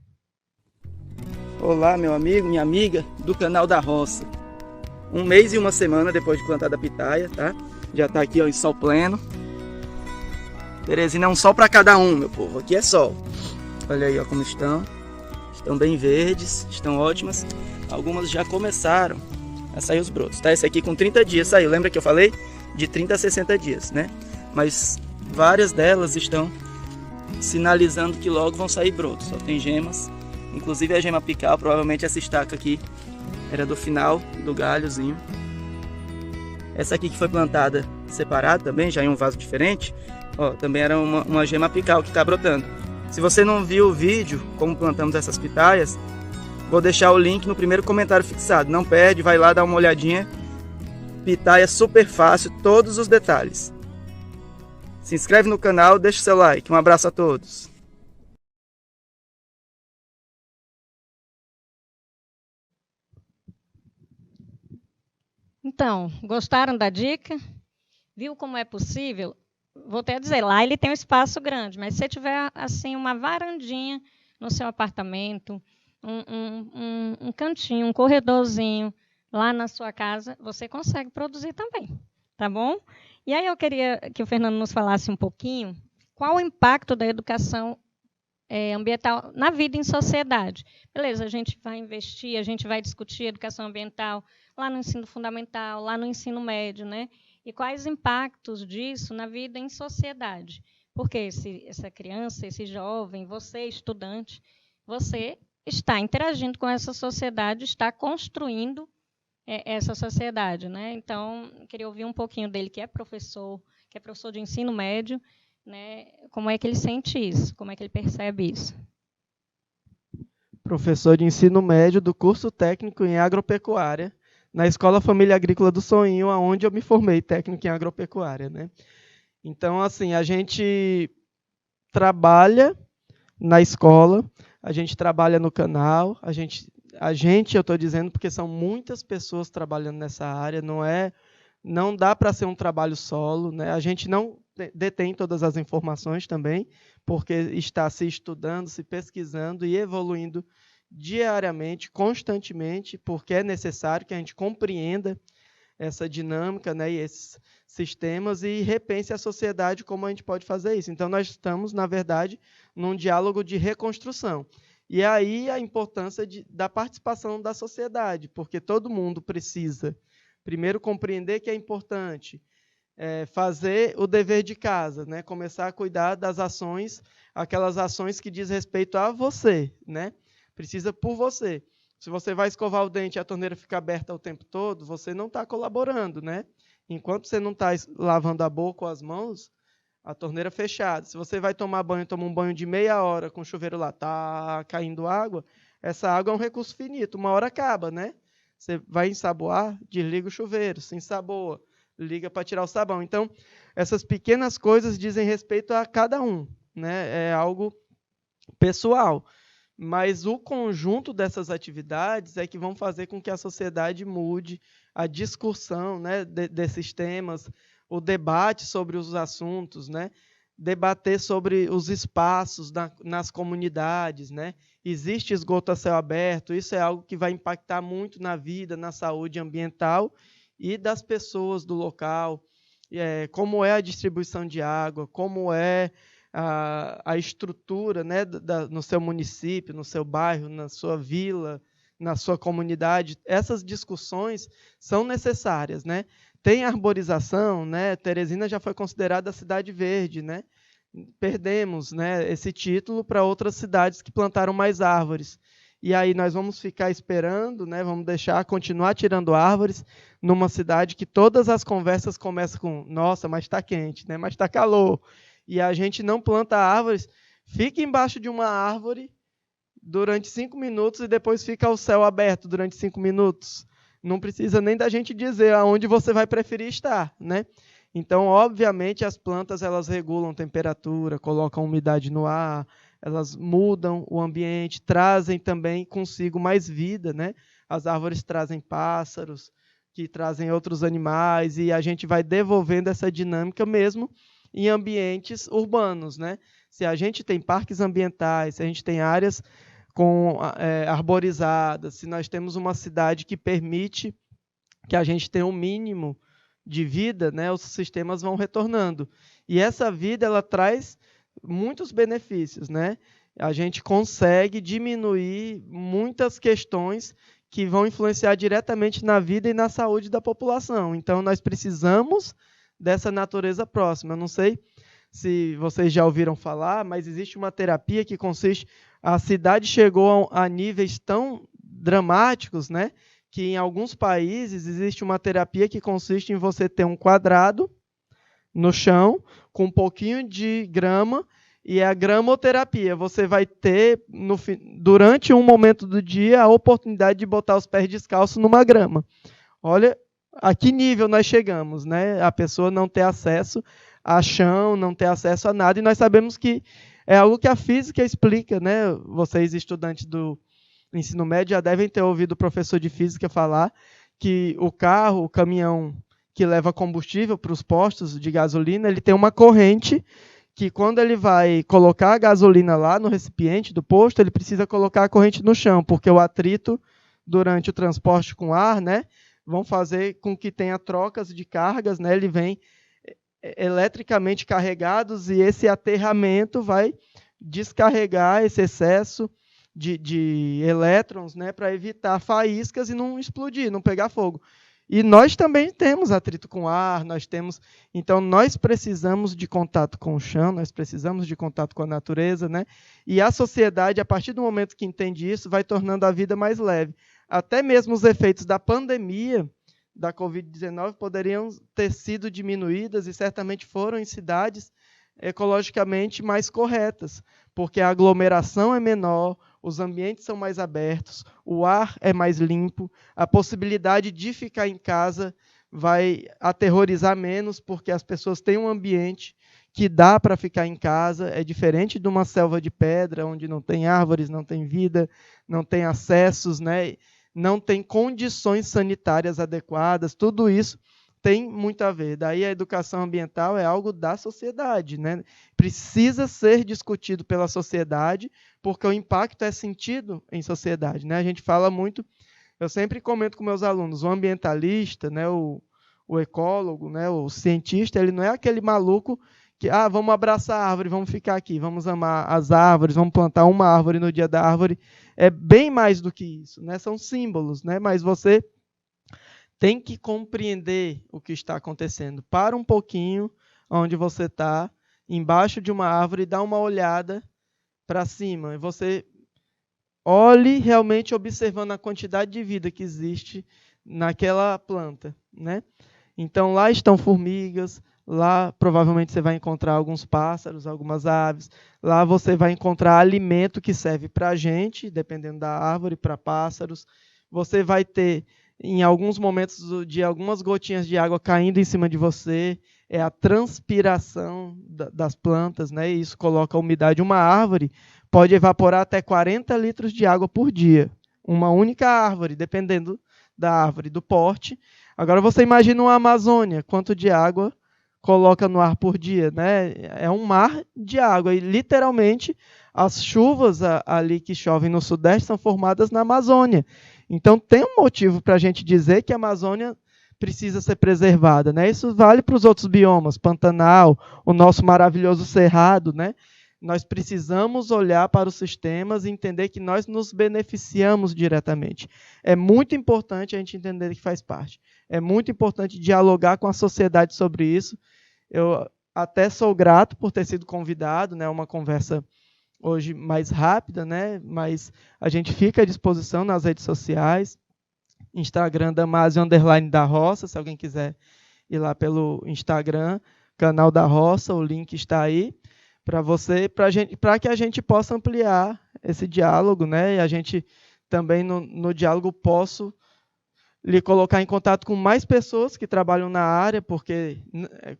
Olá, meu amigo, minha amiga do Canal da Roça. 1 mês e 1 semana depois de plantar da pitaia, tá? Já tá aqui, ó, em sol pleno. Teresina é um sol para cada um, meu povo. Aqui é sol. Olha aí, ó, como estão. Estão bem verdes, estão ótimas. Algumas já começaram a sair os brotos, tá? Esse aqui com 30 dias saiu. Lembra que eu falei? De 30 a 60 dias, né? Mas várias delas estão sinalizando que logo vão sair brotos. Só tem gemas. Inclusive a gema apical, provavelmente essa estaca aqui era do final do galhozinho. Essa aqui que foi plantada separado também, já em um vaso diferente, ó, também era uma gema apical que está brotando. Se você não viu o vídeo, como plantamos essas pitaias, vou deixar o link no primeiro comentário fixado. Não perde, vai lá dar uma olhadinha. Pitaia super fácil, todos os detalhes. Se inscreve no canal, deixa o seu like. Um abraço a todos. Então, gostaram da dica? Viu como é possível? Vou até dizer, lá ele tem um espaço grande, mas se você tiver assim uma varandinha no seu apartamento, um cantinho, um corredorzinho lá na sua casa, você consegue produzir também, tá bom? E aí eu queria que o Fernando nos falasse um pouquinho qual o impacto da educação ambiental na vida em sociedade. Beleza, a gente vai investir, a gente vai discutir educação ambiental lá no ensino fundamental, lá no ensino médio, né? E quais impactos disso na vida em sociedade. Porque essa criança, esse jovem, você, estudante, você está interagindo com essa sociedade, está construindo essa sociedade, né? Então, eu queria ouvir um pouquinho dele, que é professor de ensino médio, né? Como é que ele sente isso? Como é que ele percebe isso? Professor de ensino médio do curso técnico em agropecuária, na Escola Família Agrícola do Soinho, onde eu me formei técnico em agropecuária, né? Então, assim, a gente trabalha na escola, a gente trabalha no canal, eu estou dizendo porque são muitas pessoas trabalhando nessa área, não dá para ser um trabalho solo, né? A gente não detém todas as informações também, porque está se estudando, se pesquisando e evoluindo diariamente, constantemente, porque é necessário que a gente compreenda essa dinâmica, né, e esses sistemas e repense a sociedade como a gente pode fazer isso. Então, nós estamos, na verdade, num diálogo de reconstrução. E aí a importância da participação da sociedade, porque todo mundo precisa, primeiro, compreender que é importante fazer o dever de casa, né, começar a cuidar das ações, aquelas ações que diz respeito a você, né? Precisa por você. Se você vai escovar o dente e a torneira fica aberta o tempo todo, você não está colaborando, né? Enquanto você não está lavando a boca ou as mãos, a torneira fechada. Se você vai tomar banho, toma um banho de meia hora com o chuveiro lá, tá caindo água, essa água é um recurso finito, uma hora acaba, né? Você vai ensaboar, desliga o chuveiro, se ensaboa, liga para tirar o sabão. Então, essas pequenas coisas dizem respeito a cada um, né? É algo pessoal. Mas o conjunto dessas atividades é que vão fazer com que a sociedade mude, a discussão, né, desses temas, o debate sobre os assuntos, né, debater sobre os espaços nas comunidades. Né. Existe esgoto a céu aberto, isso é algo que vai impactar muito na vida, na saúde ambiental e das pessoas do local, como é a distribuição de água, como é a estrutura, né, no seu município, no seu bairro, na sua vila, na sua comunidade. Essas discussões são necessárias, né? Tem arborização, né? Teresina já foi considerada a cidade verde, né? Perdemos, né, esse título para outras cidades que plantaram mais árvores. E aí nós vamos ficar esperando, né, vamos continuar tirando árvores numa cidade que todas as conversas começam com nossa, mas está quente, né? Mas está calor. E a gente não planta árvores, fica embaixo de uma árvore durante 5 minutos e depois fica ao céu aberto durante 5 minutos. Não precisa nem da gente dizer aonde você vai preferir estar, né? Então, obviamente, as plantas elas regulam temperatura, colocam umidade no ar, elas mudam o ambiente, trazem também consigo mais vida, né? As árvores trazem pássaros, que trazem outros animais, e a gente vai devolvendo essa dinâmica mesmo em ambientes urbanos, né? Se a gente tem parques ambientais, se a gente tem áreas arborizadas, se nós temos uma cidade que permite que a gente tenha um mínimo de vida, né, os sistemas vão retornando. E essa vida ela traz muitos benefícios, né? A gente consegue diminuir muitas questões que vão influenciar diretamente na vida e na saúde da população. Então, nós precisamos dessa natureza próxima. Eu não sei se vocês já ouviram falar, mas existe uma terapia que consiste... A cidade chegou a níveis tão dramáticos, né, que em alguns países existe uma terapia que consiste em você ter um quadrado no chão, com um pouquinho de grama, e é a gramoterapia. Você vai ter, durante um momento do dia, a oportunidade de botar os pés descalços numa grama. Olha a que nível nós chegamos, né? A pessoa não ter acesso a chão, não ter acesso a nada, e nós sabemos que é algo que a física explica, né? Vocês, estudantes do ensino médio, já devem ter ouvido o professor de física falar que o carro, o caminhão que leva combustível para os postos de gasolina, ele tem uma corrente que, quando ele vai colocar a gasolina lá no recipiente do posto, ele precisa colocar a corrente no chão, porque o atrito durante o transporte com ar, né, vão fazer com que tenha trocas de cargas, né, ele vem eletricamente carregados, e esse aterramento vai descarregar esse excesso de elétrons, né, para evitar faíscas e não explodir, não pegar fogo. E nós também temos atrito com ar, então nós precisamos de contato com o chão, nós precisamos de contato com a natureza, né? E a sociedade, a partir do momento que entende isso, vai tornando a vida mais leve. Até mesmo os efeitos da pandemia da Covid-19 poderiam ter sido diminuídas, e certamente foram, em cidades ecologicamente mais corretas, porque a aglomeração é menor, os ambientes são mais abertos, o ar é mais limpo, a possibilidade de ficar em casa vai aterrorizar menos, porque as pessoas têm um ambiente que dá para ficar em casa, é diferente de uma selva de pedra, onde não tem árvores, não tem vida, não tem acessos, né? Não tem condições sanitárias adequadas, tudo isso tem muito a ver. Daí a educação ambiental é algo da sociedade, né? Precisa ser discutido pela sociedade, porque o impacto é sentido em sociedade, né? A gente fala muito, eu sempre comento com meus alunos, o ambientalista, né, o ecólogo, né, o cientista, ele não é aquele maluco que, vamos abraçar a árvore, vamos ficar aqui, vamos amar as árvores, vamos plantar uma árvore no dia da árvore. É bem mais do que isso, né? São símbolos, né? Mas você tem que compreender o que está acontecendo. Para um pouquinho onde você está, embaixo de uma árvore, e dá uma olhada para cima. E você olhe realmente observando a quantidade de vida que existe naquela planta, né? Então, lá estão formigas, lá provavelmente você vai encontrar alguns pássaros, algumas aves. Lá você vai encontrar alimento que serve para a gente, dependendo da árvore, para pássaros. Você vai ter, em alguns momentos do dia, algumas gotinhas de água caindo em cima de você. É a transpiração das plantas, né? E isso coloca a umidade. Uma árvore pode evaporar até 40 litros de água por dia. Uma única árvore, dependendo da árvore, do porte. Agora você imagina uma Amazônia, quanto de água coloca no ar por dia, né? É um mar de água, e literalmente as chuvas ali que chovem no Sudeste são formadas na Amazônia. Então tem um motivo para a gente dizer que a Amazônia precisa ser preservada, né? Isso vale para os outros biomas, Pantanal, o nosso maravilhoso Cerrado, né? Nós precisamos olhar para os sistemas e entender que nós nos beneficiamos diretamente. É muito importante a gente entender que faz parte. É muito importante dialogar com a sociedade sobre isso. Eu até sou grato por ter sido convidado, né? Uma conversa hoje mais rápida, né? Mas a gente fica à disposição nas redes sociais. Instagram Damásio _ da Roça, se alguém quiser ir lá pelo Instagram, canal da Roça, o link está aí para você, para que a gente possa ampliar esse diálogo, né? E a gente também no diálogo posso lhe colocar em contato com mais pessoas que trabalham na área, porque,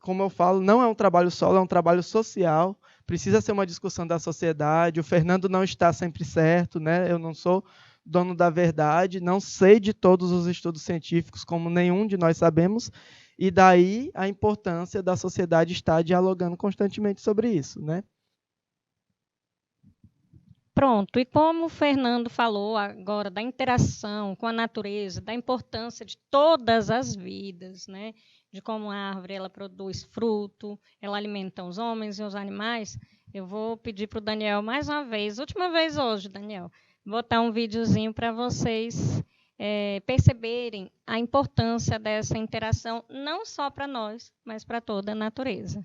como eu falo, não é um trabalho solo, é um trabalho social, precisa ser uma discussão da sociedade. O Fernando não está sempre certo, né? Eu não sou dono da verdade, não sei de todos os estudos científicos, como nenhum de nós sabemos, e daí a importância da sociedade estar dialogando constantemente sobre isso, né? Pronto, e como o Fernando falou agora da interação com a natureza, da importância de todas as vidas, né? De como a árvore ela produz fruto, ela alimenta os homens e os animais, eu vou pedir para o Daniel mais uma vez, última vez hoje, Daniel, botar um videozinho para vocês perceberem a importância dessa interação, não só para nós, mas para toda a natureza.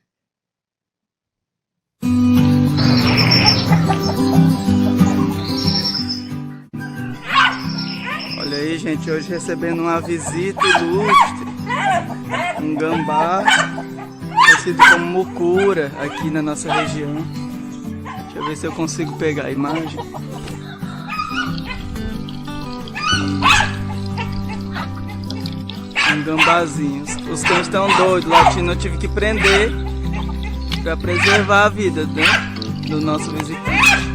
Olha aí, gente, hoje recebendo uma visita ilustre, um gambá conhecido como mucura aqui na nossa região. Deixa eu ver se eu consigo pegar a imagem. Um gambazinho. Os cães estão doidos, latindo, eu tive que prender para preservar a vida, né, do nosso visitante.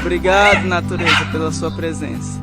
Obrigado, natureza, pela sua presença.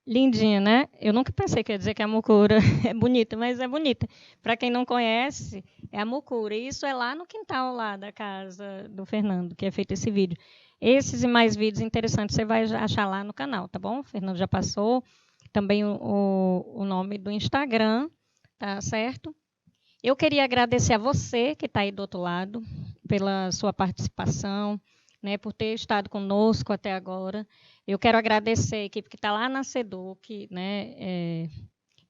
Lindinha, né? Eu nunca pensei que ia dizer que a mucura é bonita, mas é bonita. Para quem não conhece, é a mucura. E isso é lá no quintal lá da casa do Fernando, que é feito esse vídeo. Esses e mais vídeos interessantes você vai achar lá no canal, tá bom? O Fernando já passou. Também o nome do Instagram, tá certo? Eu queria agradecer a você que está aí do outro lado, pela sua participação, né, por ter estado conosco até agora. Eu quero agradecer a equipe que está lá na SEDUC, né?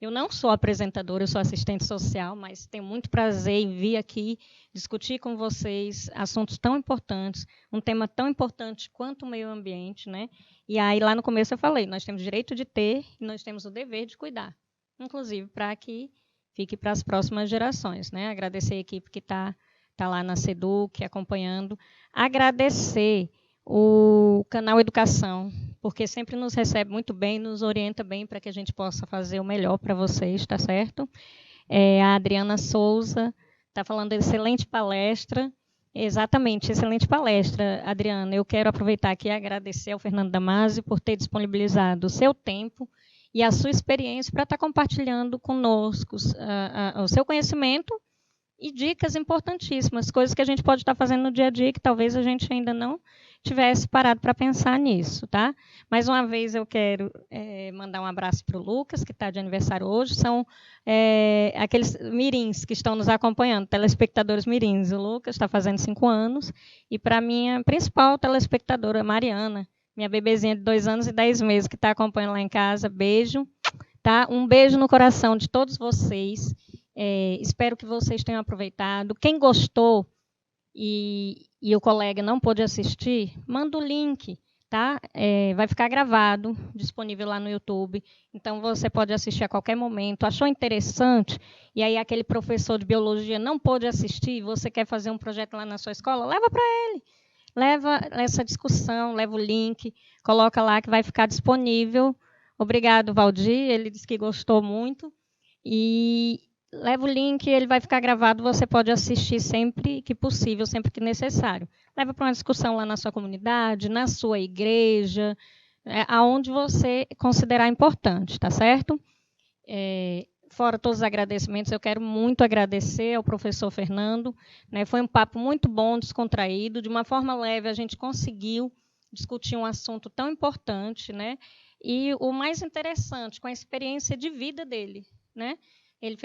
Eu não sou apresentadora, eu sou assistente social, mas tenho muito prazer em vir aqui discutir com vocês assuntos tão importantes, um tema tão importante quanto o meio ambiente, né? E aí, lá no começo eu falei, nós temos o direito de ter e nós temos o dever de cuidar, inclusive para que fique para as próximas gerações, né? Agradecer a equipe que está lá na SEDUC, acompanhando. Agradecer o canal Educação, porque sempre nos recebe muito bem, nos orienta bem para que a gente possa fazer o melhor para vocês, tá certo? A Adriana Souza está falando excelente palestra. Exatamente, excelente palestra, Adriana. Eu quero aproveitar aqui e agradecer ao Fernando Damasio por ter disponibilizado o seu tempo e a sua experiência para estar compartilhando conosco o seu conhecimento e dicas importantíssimas, coisas que a gente pode estar fazendo no dia a dia que talvez a gente ainda não tivesse parado para pensar nisso, tá? Mais uma vez eu quero mandar um abraço para o Lucas, que está de aniversário hoje. São aqueles mirins que estão nos acompanhando, telespectadores mirins. O Lucas está fazendo 5 anos. E para a minha principal telespectadora, Mariana, minha bebezinha de 2 anos e 10 meses, que está acompanhando lá em casa. Beijo. Tá? Um beijo no coração de todos vocês. Espero que vocês tenham aproveitado. Quem gostou e o colega não pôde assistir, manda o link, tá? Vai ficar gravado, disponível lá no YouTube. Então, você pode assistir a qualquer momento. Achou interessante? E aí, aquele professor de biologia não pôde assistir, você quer fazer um projeto lá na sua escola? Leva para ele. Leva essa discussão, leva o link, coloca lá que vai ficar disponível. Obrigado, Valdir. Ele disse que gostou muito. E leva o link, ele vai ficar gravado, você pode assistir sempre que possível, sempre que necessário. Leva para uma discussão lá na sua comunidade, na sua igreja, aonde você considerar importante, tá certo? Fora todos os agradecimentos, eu quero muito agradecer ao professor Fernando, né? Foi um papo muito bom, descontraído, de uma forma leve a gente conseguiu discutir um assunto tão importante, né? E o mais interessante, com a experiência de vida dele, né? Ele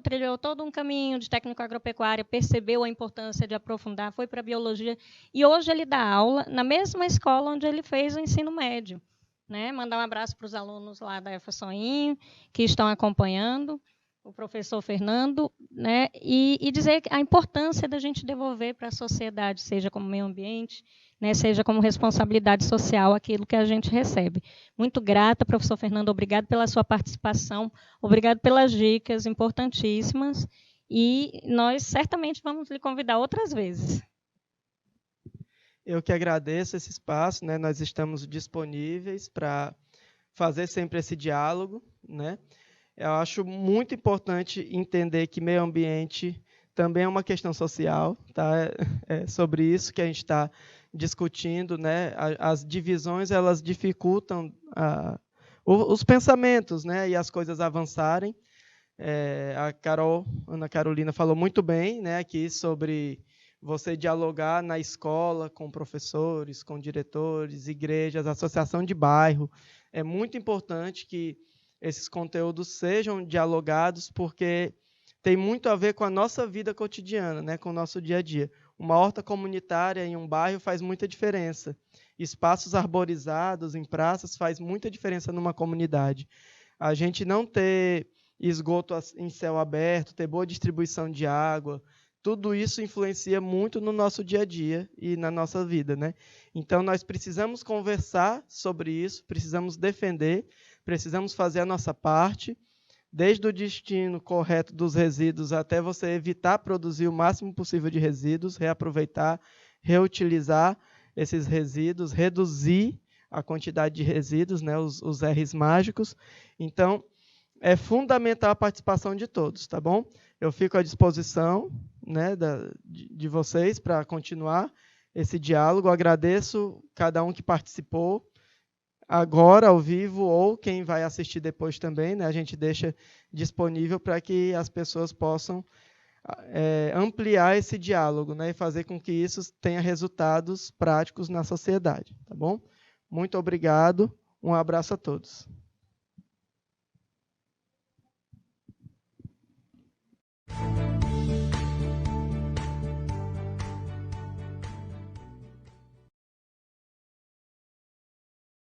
trilhou todo um caminho de técnico agropecuária, percebeu a importância de aprofundar, foi para a biologia, e hoje ele dá aula na mesma escola onde ele fez o ensino médio. Né? Mandar um abraço para os alunos lá da EFA Soinho, que estão acompanhando, o professor Fernando, né? E dizer a importância da gente devolver para a sociedade, seja como meio ambiente, né? Seja como responsabilidade social, aquilo que a gente recebe. Muito grata, professor Fernando, obrigado pela sua participação, obrigado pelas dicas importantíssimas, e nós certamente vamos lhe convidar outras vezes. Eu que agradeço esse espaço, né? Nós estamos disponíveis para fazer sempre esse diálogo, né? Eu acho muito importante entender que meio ambiente também é uma questão social, tá? É sobre isso que a gente está discutindo, né? As divisões, elas dificultam os pensamentos, né? E as coisas avançarem. Ana Carolina falou muito bem, né? Aqui sobre você dialogar na escola com professores, com diretores, igrejas, associação de bairro. É muito importante que esses conteúdos sejam dialogados, porque tem muito a ver com a nossa vida cotidiana, né, com o nosso dia a dia. Uma horta comunitária em um bairro faz muita diferença. Espaços arborizados em praças faz muita diferença numa comunidade. A gente não ter esgoto em céu aberto, ter boa distribuição de água, tudo isso influencia muito no nosso dia a dia e na nossa vida, né? Então, nós precisamos conversar sobre isso, precisamos defender, precisamos fazer a nossa parte, desde o destino correto dos resíduos até você evitar produzir o máximo possível de resíduos, reaproveitar, reutilizar esses resíduos, reduzir a quantidade de resíduos, né, os R's mágicos. Então, é fundamental a participação de todos, tá bom? Eu fico à disposição, né, de vocês para continuar esse diálogo. Agradeço cada um que participou agora, ao vivo, ou quem vai assistir depois também, né? A gente deixa disponível para que as pessoas possam ampliar esse diálogo, né? E fazer com que isso tenha resultados práticos na sociedade, tá bom? Muito obrigado, um abraço a todos.